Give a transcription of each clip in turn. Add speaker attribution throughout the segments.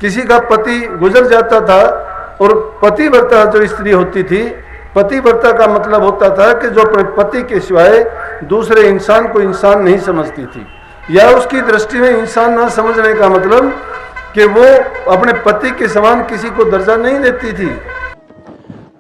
Speaker 1: किसी का पति गुजर जाता था और पतिव्रता जो स्त्री होती थी, पतिव्रता का मतलब होता था कि जो अपने पति के सिवाय दूसरे इंसान को इंसान नहीं समझती थी, या उसकी दृष्टि में इंसान ना समझने का मतलब कि वो अपने पति के समान किसी को दर्जा नहीं देती थी।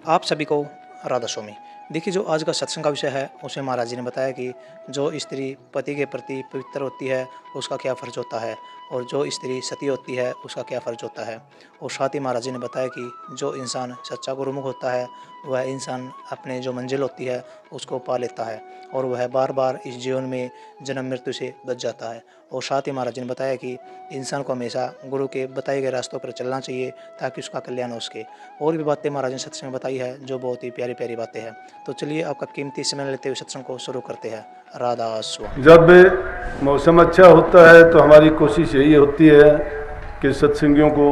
Speaker 2: आप सभी को राधा स्वामी। देखिए, जो आज का सत्संग का विषय है उसमें महाराज जी ने बताया कि जो स्त्री पति के प्रति पवित्र होती है उसका क्या फ़र्ज होता है, और जो स्त्री सती होती है उसका क्या फ़र्ज होता है। और साथ ही महाराज जी ने बताया कि जो इंसान सच्चा गुरुमुख होता है वह इंसान अपने जो मंजिल होती है उसको पा लेता है, और वह बार बार इस जीवन में जन्म मृत्यु से बच जाता है। और साथ ही महाराज जी ने बताया कि इंसान को हमेशा गुरु के बताए गए रास्तों पर चलना चाहिए ताकि उसका कल्याण हो सके। और भी बातें महाराज ने सत्संग में बताई है जो बहुत ही प्यारी प्यारी बातें हैं। तो चलिए आपका कीमती समय लेते हुए सत्संग को शुरू करते हैं। राधा स्वामी।
Speaker 1: जब मौसम अच्छा होता है तो हमारी कोशिश यही होती है कि सत्संगियों को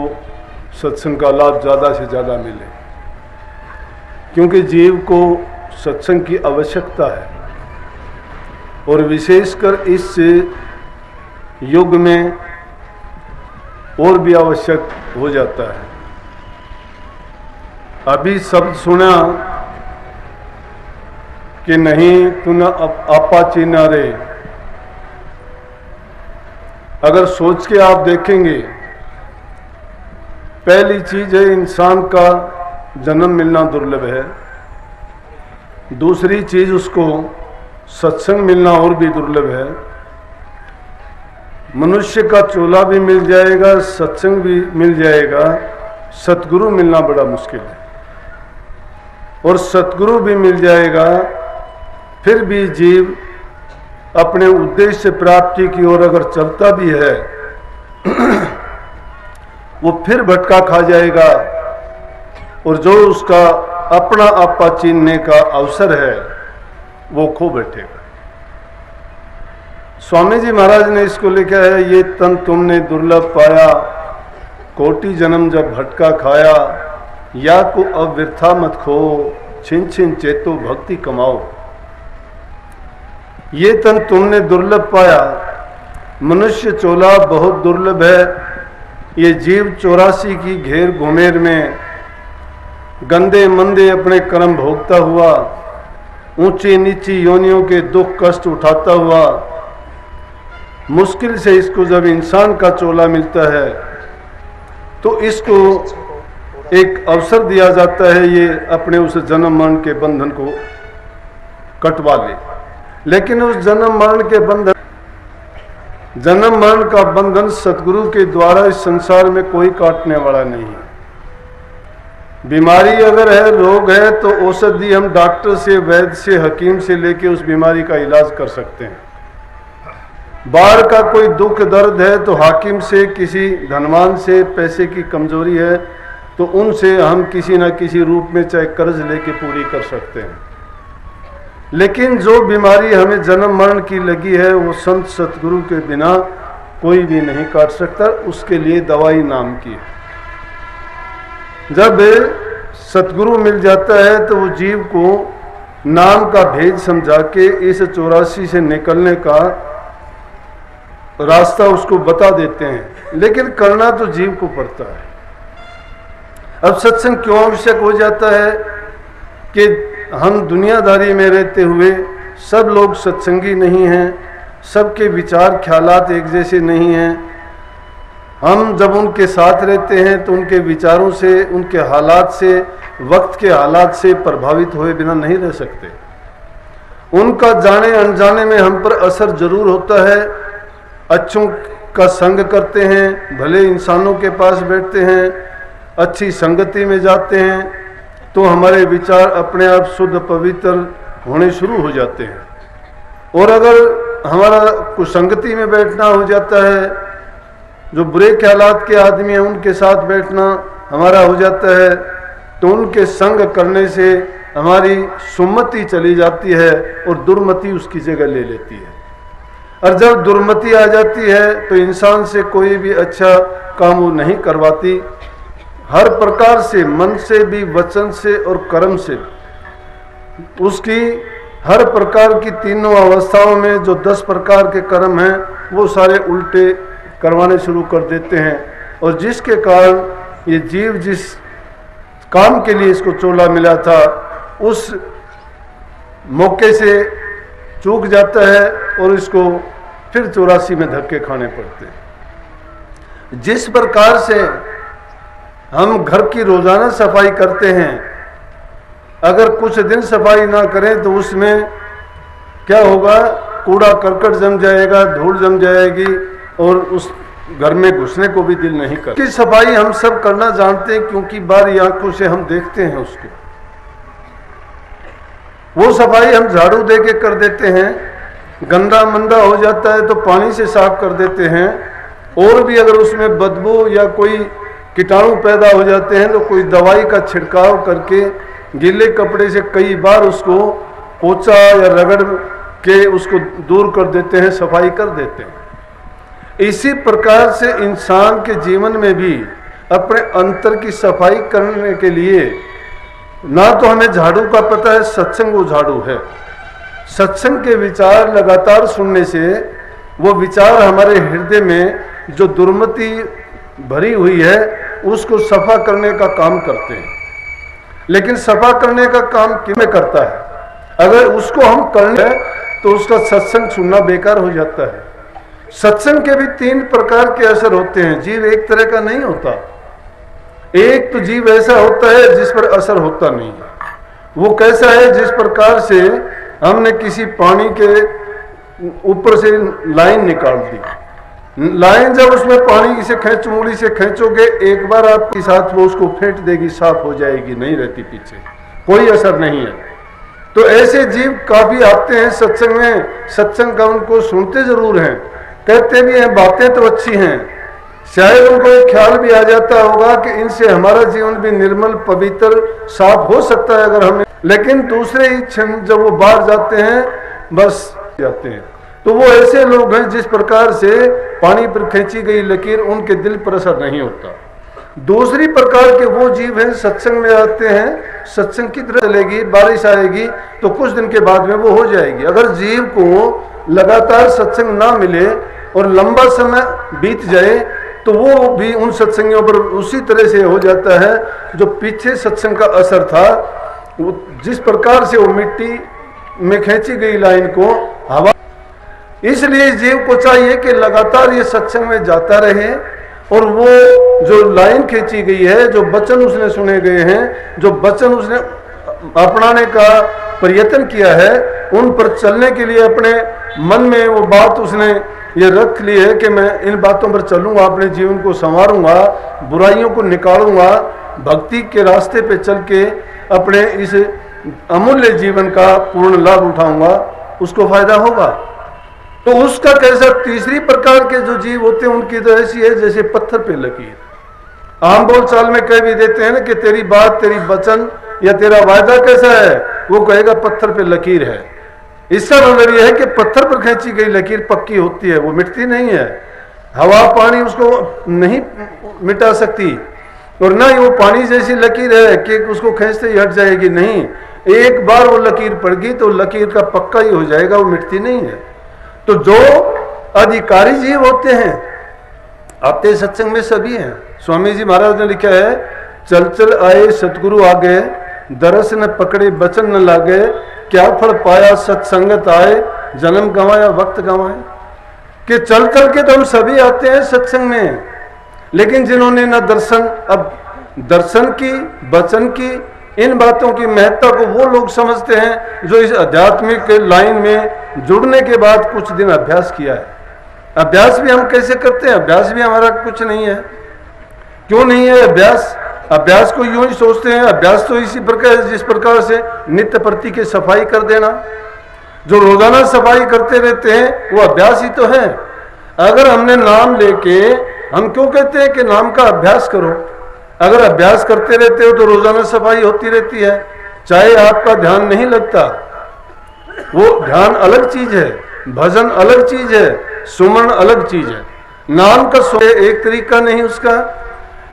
Speaker 1: सत्संग का लाभ ज़्यादा से ज़्यादा मिले, क्योंकि जीव को सत्संग की आवश्यकता है, और विशेषकर इस युग में और भी आवश्यक हो जाता है। अभी शब्द सुना कि नहीं तू न आपा चीना रे, अगर सोच के आप देखेंगे, पहली चीज है इंसान का जन्म मिलना दुर्लभ है, दूसरी चीज उसको सत्संग मिलना और भी दुर्लभ है। मनुष्य का चोला भी मिल जाएगा, सत्संग भी मिल जाएगा, सतगुरु मिलना बड़ा मुश्किल है। और सतगुरु भी मिल जाएगा फिर भी जीव अपने उद्देश्य प्राप्ति की ओर अगर चलता भी है वो फिर भटका खा जाएगा, और जो उसका अपना आपा चीनने का अवसर है वो खो बैठेगा। स्वामी जी महाराज ने इसको लिखा है, ये तन तुमने दुर्लभ पाया, कोटि जन्म जब भटका खाया, या को अब व्यर्था मत खो, छिन छिन चेतो भक्ति कमाओ। ये तन तुमने दुर्लभ पाया, मनुष्य चोला बहुत दुर्लभ है। ये जीव 84 की घेर घुमेर में गंदे मंदे अपने कर्म भोगता हुआ, ऊंची नीची योनियों के दुख कष्ट उठाता हुआ, मुश्किल से इसको जब इंसान का चोला मिलता है तो इसको एक अवसर दिया जाता है ये अपने उस जन्म मरण के बंधन को कटवा ले। लेकिन उस जन्म मरण के बंधन, जन्म मरण का बंधन सतगुरु के द्वारा इस संसार में कोई काटने वाला नहीं है। बीमारी अगर है, रोग है, तो औषधि हम डॉक्टर से, वैद्य से, हकीम से लेके उस बीमारी का इलाज कर सकते हैं। बाढ़ का कोई दुख दर्द है तो हाकिम से, किसी धनवान से, पैसे की कमजोरी है तो उनसे हम किसी न किसी रूप में चाहे कर्ज लेके पूरी कर सकते हैं। लेकिन जो बीमारी हमें जन्म मरण की लगी है वो संत सतगुरु के बिना कोई भी नहीं काट सकता, उसके लिए दवाई नाम की है। जब सतगुरु मिल जाता है तो वो जीव को नाम का भेद समझा के इस 84 से निकलने का रास्ता उसको बता देते हैं, लेकिन करना तो जीव को पड़ता है। अब सत्संग क्यों आवश्यक हो जाता है कि हम दुनियादारी में रहते हुए सब लोग सत्संगी नहीं हैं, सबके विचार ख्यालात एक जैसे नहीं हैं। हम जब उनके साथ रहते हैं तो उनके विचारों से, उनके हालात से, वक्त के हालात से प्रभावित हुए बिना नहीं रह सकते। उनका जाने अनजाने में हम पर असर जरूर होता है। अच्छों का संग करते हैं, भले इंसानों के पास बैठते हैं, अच्छी संगति में जाते हैं तो हमारे विचार अपने आप शुद्ध पवित्र होने शुरू हो जाते हैं। और अगर हमारा कुसंगति में बैठना हो जाता है, जो बुरे ख्यालात के आदमी हैं उनके साथ बैठना हमारा हो जाता है, तो उनके संग करने से हमारी सुमति चली जाती है और दुर्मति उसकी जगह ले लेती है। और जब दुर्मति आ जाती है तो इंसान से कोई भी अच्छा काम वो नहीं करवाती। हर प्रकार से, मन से भी, वचन से और कर्म से, उसकी हर प्रकार की तीनों अवस्थाओं में जो 10 प्रकार के कर्म हैं वो सारे उल्टे करवाने शुरू कर देते हैं और जिसके कारण ये जीव जिस काम के लिए इसको चोला मिला था उस मौके से चूक जाता है और इसको फिर 84 में धक्के खाने पड़ते हैं। जिस प्रकार से हम घर की रोजाना सफाई करते हैं, अगर कुछ दिन सफाई ना करें तो उसमें क्या होगा, कूड़ा करकट जम जाएगा, धूल जम जाएगी और उस घर में घुसने को भी दिल नहीं करता। सफाई हम सब करना जानते हैं क्योंकि बाहरी आंखों से हम देखते हैं उसको। वो सफाई हम झाड़ू दे के कर देते हैं, गंदा मंदा हो जाता है तो पानी से साफ कर देते हैं, और भी अगर उसमें बदबू या कोई कीटाणु पैदा हो जाते हैं तो कोई दवाई का छिड़काव करके गीले कपड़े से कई बार उसको पोंछा या रगड़ के उसको दूर कर देते हैं, सफाई कर देते हैं। इसी प्रकार से इंसान के जीवन में भी अपने अंतर की सफाई करने के लिए ना तो हमें झाड़ू का पता है, सत्संग वो झाड़ू है। सत्संग के विचार लगातार सुनने से वो विचार हमारे हृदय में जो दुर्मति भरी हुई है उसको सफा करने का काम करते हैं। लेकिन सफा करने का काम किसमें करता है? अगर उसको हम करने तो उसका सत्संग सुनना बेकार हो जाता है। सत्संग के भी 3 प्रकार के असर होते हैं, जीव एक तरह का नहीं होता। एक तो जीव ऐसा होता है जिस पर असर होता नहीं है। वो कैसा है? जिस प्रकार से हमने किसी पानी के ऊपर से लाइन निकाल दी, लाइन जब उसमें पानी से उंगली से खींचोगे, एक बार आपके साथ वो उसको फेंट देगी, साफ हो जाएगी, नहीं रहती पीछे, कोई असर नहीं है। तो ऐसे जीव काफी आते हैं सत्संग में, सत्संग का उनको सुनते जरूर हैं, कहते भी हैं, बातें तो अच्छी हैं, शायद उनको एक ख्याल भी आ जाता होगा कि इनसे हमारा जीवन भी निर्मल पवित्र साफ हो सकता है अगर हमें, लेकिन दूसरे ही क्षण जब वो बाहर जाते हैं बस जाते हैं। तो वो ऐसे लोग हैं जिस प्रकार से पानी पर खींची गई लकीर उनके दिल पर असर नहीं होता। दूसरी प्रकार के वो जीव हैं, सत्संग में आते हैं, सत्संग की तरह चलेगी, बारिश आएगी तो कुछ दिन के बाद में वो हो जाएगी। अगर जीव को लगातार सत्संग ना मिले और लंबा समय बीत जाए तो वो भी उन सत्संगियों पर उसी तरह से हो जाता है जो पीछे सत्संग का असर था। जिस प्रकार से वो मिट्टी में खींची गई लाइन को हवा, इसलिए जीव को चाहिए कि लगातार ये सत्संग में जाता रहे और वो जो लाइन खींची गई है, जो वचन उसने सुने गए हैं, जो वचन उसने अपनाने का प्रयत्न किया है, उन पर चलने के लिए अपने मन में वो बात उसने ये रख ली है कि मैं इन बातों पर चलूंगा, अपने जीवन को संवारूंगा, बुराइयों को निकालूंगा, भक्ति के रास्ते पे चल के अपने इस अमूल्य जीवन का पूर्ण लाभ उठाऊंगा, उसको फायदा होगा। तो उसका कैसा? तीसरी प्रकार के जो जीव होते हैं उनकी तो ऐसी है जैसे पत्थर पे लकीर। आम बोल चाल में कह भी देते हैं ना कि तेरी बात, तेरी वचन या तेरा वायदा कैसा है, वो कहेगा पत्थर पे लकीर है। इसका मतलब यह है कि पत्थर पर खींची गई लकीर पक्की होती है, वो मिटती नहीं है। हवा पानी उसको नहीं मिटा सकती, और ना ही वो पानी जैसी लकीर है कि उसको खींचते ही हट जाएगी, नहीं, एक बार वो लकीर पड़ गई तो लकीर का पक्का ही हो जाएगा, वो मिटती नहीं है। तो जो अधिकारी जीव होते हैं, आते सत्संग में सभी हैं। स्वामी जी महाराज ने लिखा है, चल चल आए सतगुरु आगे, दरस न पकड़े बचन न लागे, क्या फल पाया सत्संगत आए, जन्म गंवाया वक्त गंवाए। कि चल चल के तो हम सभी आते हैं सत्संग में, लेकिन जिन्होंने न दर्शन, अब दर्शन की, वचन की, इन बातों की महत्ता को वो लोग समझते हैं जो इस आध्यात्मिक लाइन में जुड़ने के बाद कुछ दिन अभ्यास किया है। अभ्यास भी हम कैसे करते हैं? अभ्यास भी हमारा कुछ नहीं है। क्यों नहीं है अभ्यास? अभ्यास को यूं ही सोचते हैं, अभ्यास तो इसी प्रकार जिस प्रकार से नित्य प्रति की सफाई कर देना, जो रोजाना सफाई करते रहते हैं वो अभ्यास ही तो है। अगर हमने नाम लेके, हम क्यों कहते हैं कि नाम का अभ्यास करो? अगर अभ्यास करते रहते हो तो रोजाना सफाई होती रहती है, चाहे आपका ध्यान नहीं लगता। वो ध्यान अलग चीज है, भजन अलग चीज है, सुमरण अलग चीज है। नाम का एक तरीका नहीं उसका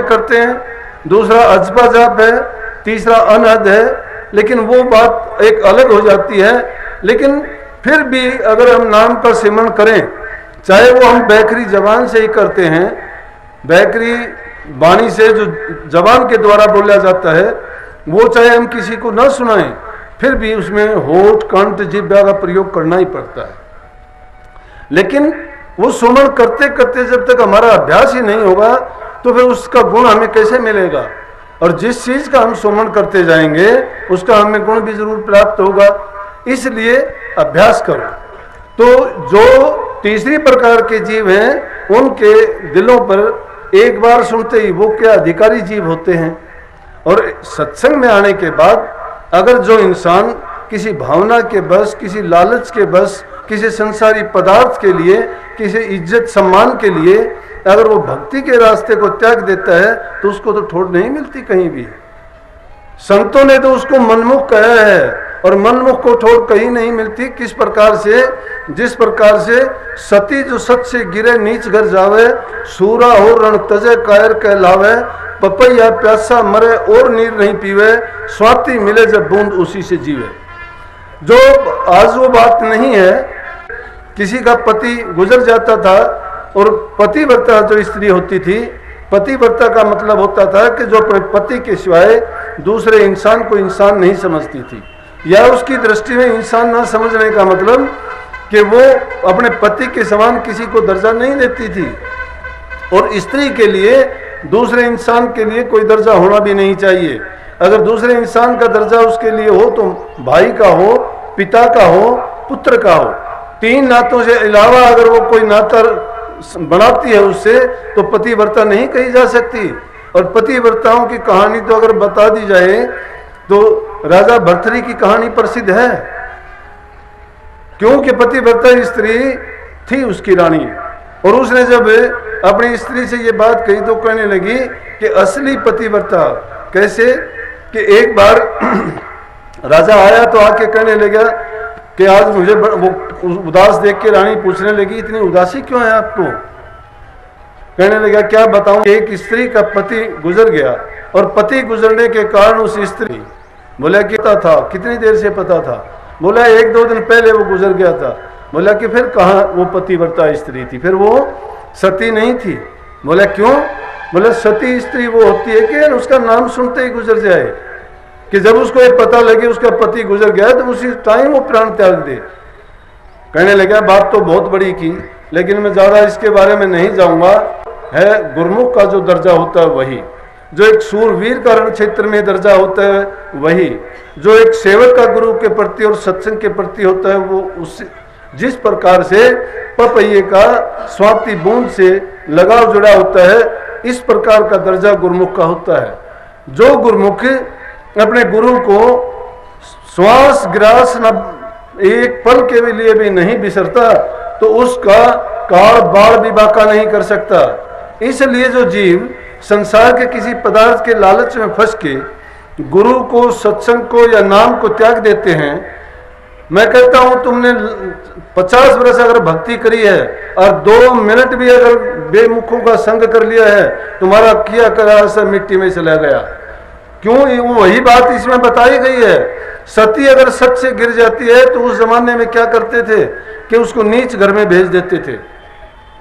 Speaker 1: करते हैं, दूसरा अजपा जाप है, तीसरा अनहद है, लेकिन वो बात एक अलग हो जाती है। लेकिन फिर भी अगर हम नाम का सिमरण करें, चाहे वो हम बैकरी जबान से ही करते हैं, बैकरी वाणी से जो जबान के द्वारा बोला जाता है, वो चाहे हम किसी को न सुनाएं, फिर भी उसमें होठ, कंठ, जिह्वा का प्रयोग करना ही पड़ता है। लेकिन वो सुमन करते करते जब तक हमारा अभ्यास ही नहीं होगा तो फिर उसका गुण हमें कैसे मिलेगा? और जिस चीज का हम सुमन करते जाएंगे उसका हमें गुण भी जरूर प्राप्त होगा। इसलिए अभ्यास करो। तो जो तीसरी प्रकार के जीव हैं उनके दिलों पर एक बार सुनते ही वो क्या अधिकारी जीव होते हैं। और सत्संग में आने के बाद अगर जो इंसान किसी भावना के बस, किसी लालच के बस, किसी संसारी पदार्थ के लिए, किसी इज्जत सम्मान के लिए अगर वो भक्ति के रास्ते को त्याग देता है तो उसको तो ठोड़ नहीं मिलती कहीं भी। संतों ने तो उसको मनमुख कहा है और मनमुख को ठोड़ कहीं नहीं मिलती। किस प्रकार से? जिस प्रकार से सती जो सत से गिरे नीच घर जावे, सूरा हो रण तजे कायर कहलावे, पपैया प्यासा मरे और नीर नहीं पीवे, स्वाति मिले जब बूंद उसी से जीवे। जो आज वो बात नहीं है, किसी का पति गुजर जाता था और पतिव्रता जो स्त्री होती थी, पतिव्रता का मतलब होता था कि जो पति के सिवाय दूसरे इंसान को इंसान नहीं समझती थी, या उसकी दृष्टि में इंसान ना समझने का मतलब कि वो अपने पति के समान किसी को दर्जा नहीं देती थी। और स्त्री के लिए दूसरे इंसान के लिए कोई दर्जा होना भी नहीं चाहिए। अगर दूसरे इंसान का दर्जा उसके लिए हो तो भाई का हो, पिता का हो, पुत्र का हो। तीन नातों से अलावा अगर वो कोई नाता बनाती है उससे तो पतिव्रता नहीं कही जा सकती। और पतिव्रताओं की कहानी तो अगर बता दी जाए तो राजा भर्तृहरि की कहानी प्रसिद्ध है, क्योंकि पतिव्रता स्त्री थी उसकी रानी। और उसने जब अपनी स्त्री से ये बात कही तो कहने लगी कि असली पतिव्रता कैसे, कि एक बार राजा आया तो आके कहने लगा कि आज मुझे वो उदास देख के रानी पूछने लगी, इतनी उदासी क्यों है आपको? कहने लगा क्या बताऊं, एक स्त्री का पति गुजर गया और पति गुजरने के कारण उस स्त्री, बोला कि पता था, कितनी देर से पता था? बोला 1-2 दिन पहले वो गुजर गया था। बोला कि फिर कहाँ वो पतिव्रता स्त्री थी, फिर वो सती नहीं थी। बोला क्यों? बोला सती स्त्री वो होती है कि उसका नाम सुनते ही गुजर जाए, कि जब उसको ये पता लगे उसका पति गुजर गया तो उसी टाइम वो प्राण त्याग दे। कहने लगा बात तो बहुत बड़ी की, लेकिन मैं ज्यादा इसके बारे में नहीं जाऊंगा। है गुरुमुख का जो दर्जा होता है वही, जो एक सूरवीर का रण क्षेत्र में दर्जा होता है वही, जो एक सेवक का गुरु के प्रति और सत्संग के प्रति होता है वो उससे, जिस प्रकार से पपैये का स्वाति बूंद से लगाव जुड़ा होता है, इस प्रकार का दर्जा गुरुमुख का होता है। जो गुरुमुख अपने गुरु को श्वास ग्रास न एक पल के लिए भी नहीं बिसरता तो उसका काल बाल भी बाका नहीं कर सकता। इसलिए जो जीव संसार के किसी पदार्थ के लालच में फंस के गुरु को, सत्संग को या नाम को त्याग देते हैं, मैं कहता हूं तुमने 50 वर्ष अगर भक्ति करी है और 2 मिनट भी अगर बेमुखों का संग कर लिया है, तुम्हारा किया करा सब मिट्टी में चला गया। क्यों? वही बात इसमें बताई गई है। सती अगर सच से गिर जाती है तो उस जमाने में क्या करते थे कि उसको नीच घर में भेज देते थे।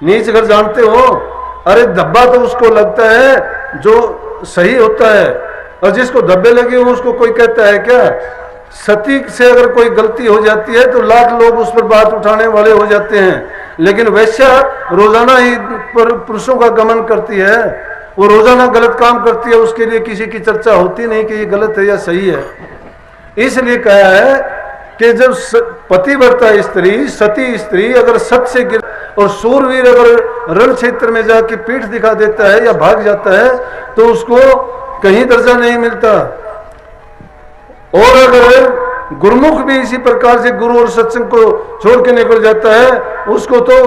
Speaker 1: नीच घर जानते हो? अरे धब्बा तो उसको लगता है जो सही होता है, और जिसको धब्बे लगे हो उसको कोई कहता है क्या? सती से अगर कोई गलती हो जाती है तो लाख लोग उस पर बात उठाने वाले हो जाते हैं, लेकिन वैश्या रोजाना ही पुरुषों का गमन करती है, वो रोजाना गलत काम करती है, उसके लिए किसी की चर्चा होती नहीं कि ये गलत है या सही है। इसलिए कहा है कि जब पतिव्रता स्त्री, सती स्त्री अगर सत से गिर और सूरवीर अगर रण क्षेत्र में जाके पीठ दिखा देता है या भाग जाता है तो उसको कहीं दर्जा नहीं मिलता। और अगर गुरुमुख भी इसी प्रकार से गुरु और सत्संग को छोड़ के निकल जाता है, उसको तो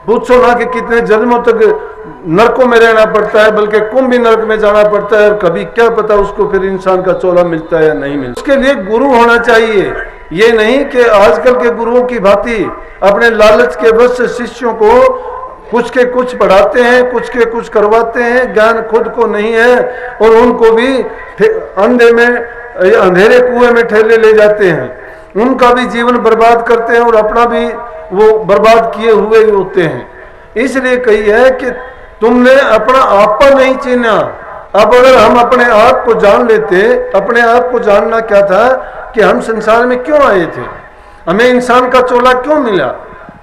Speaker 1: पूछो ना कि कितने जन्मों तक नरकों में रहना पड़ता है, बल्कि कुंभ नरक में जाना पड़ता है, और कभी क्या पता उसको फिर इंसान का चोला मिलता है या नहीं मिलता। उसके लिए गुरु होना चाहिए। ये नहीं कि आजकल के गुरुओं की भांति अपने लालच के वश से शिष्यों को कुछ के कुछ पढ़ाते हैं, कुछ के कुछ करवाते हैं, ज्ञान खुद को नहीं है, और उनको भी अंधेरे कुएं में ठेले ले जाते हैं। उनका भी जीवन बर्बाद करते हैं और अपना भी वो बर्बाद किए हुए होते हैं। इसलिए कही है कि तुमने अपना आपा नहीं चीना। अब अगर हम अपने आप को जान लेते, अपने आप को जानना क्या था कि हम संसार में क्यों आए थे, हमें इंसान का चोला क्यों मिला,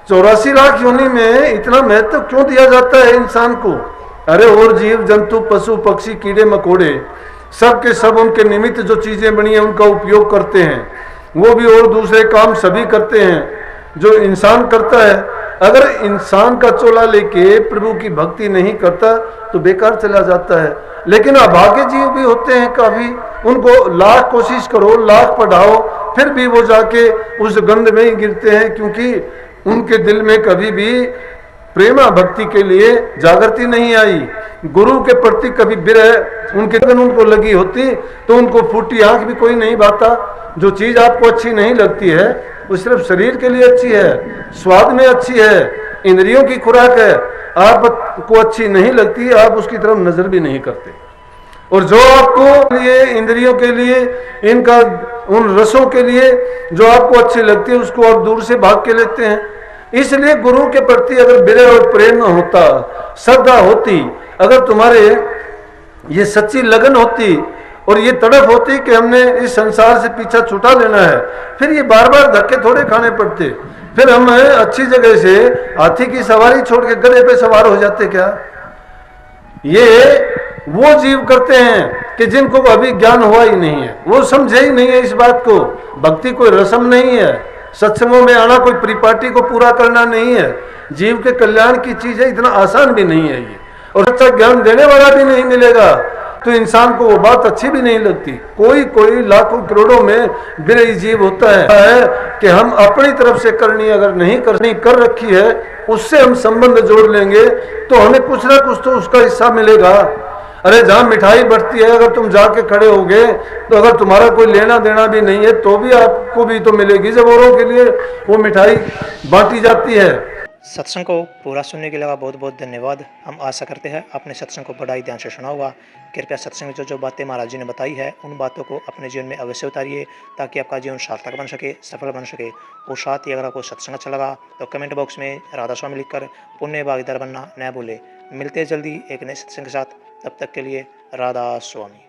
Speaker 1: 84 लाख योनि में इतना महत्व क्यों दिया जाता है इंसान को। अरे और जीव जंतु पशु पक्षी कीड़े मकोड़े सब के सब उनके निमित्त जो चीजें बनी है उनका उपयोग करते हैं, वो भी और दूसरे काम सभी करते हैं जो इंसान करता है। अगर इंसान का चोला लेके प्रभु की भक्ति नहीं करता तो बेकार चला जाता है। लेकिन अभागे जीव भी होते हैं काफी, उनको लाख कोशिश करो, लाख पढ़ाओ, फिर भी वो जाके उस गंध में ही गिरते हैं, क्योंकि उनके दिल में कभी भी प्रेमा भक्ति के लिए जागृति नहीं आई। गुरु के प्रति कभी विरह उनको लगी होती तो उनको फूटी आंख भी कोई नहीं बाता। जो चीज आपको अच्छी नहीं लगती है वो सिर्फ शरीर के लिए अच्छी है, स्वाद में अच्छी है, इंद्रियों की खुराक है, आपको अच्छी नहीं लगती, आप उसकी तरफ नजर भी नहीं करते। और जो आपको ये इंद्रियों के लिए, इनका उन रसों के लिए जो आपको अच्छी लगती है उसको आप दूर से भाग के लेते हैं। इसलिए गुरु के प्रति अगर विरह और प्रेम होता, श्रद्धा होती, अगर तुम्हारे ये सच्ची लगन होती और ये तड़प होती कि हमने इस संसार से पीछा छुटा लेना है, फिर ये बार बार धक्के थोड़े खाने पड़ते, फिर हम अच्छी जगह से हाथी की सवारी छोड़ के गधे पे सवार हो जाते क्या। ये वो जीव करते हैं कि जिनको अभी ज्ञान हुआ ही नहीं है, वो समझे ही नहीं है इस बात को। भक्ति कोई रस्म नहीं है, सत्संगों में आना कोई परिपाटी को पूरा करना नहीं है, जीव के कल्याण की चीज है, इतना आसान भी नहीं है ये। और अच्छा ज्ञान देने वाला भी नहीं मिलेगा तो इंसान को वो बात अच्छी भी नहीं लगती। कोई कोई लाखों करोड़ों में विरही जीव होता है कि हम अपनी तरफ से करनी अगर नहीं कर रखी है, उससे हम संबंध जोड़ लेंगे तो हमें कुछ ना कुछ तो उसका हिस्सा मिलेगा। अरे जहां मिठाई बढ़ती है, अगर तुम जाके खड़े होगे तो अगर तुम्हारा कोई लेना देना भी नहीं है तो भी आपको भी तो मिलेगी, जब औरों के लिए वो मिठाई बांटी जाती है।
Speaker 2: सत्संग को पूरा सुनने के लिए बहुत बहुत धन्यवाद। हम आशा करते हैं आपने सत्संग को बड़ा ही ध्यान से सुना होगा। कृपया सत्संग में जो बातें महाराज जी ने बताई है उन बातों को अपने जीवन में अवश्य उतारिए, ताकि आपका जीवन सार्थक बन सके, सफल बन सके। और साथ ही अगर आपको सत्संग अच्छा लगा तो कमेंट बॉक्स में राधा स्वामी लिखकर पुण्य भागीदार बनना न भूले। मिलते हैं जल्दी एक नए सत्संग के साथ, तब तक के लिए राधा स्वामी।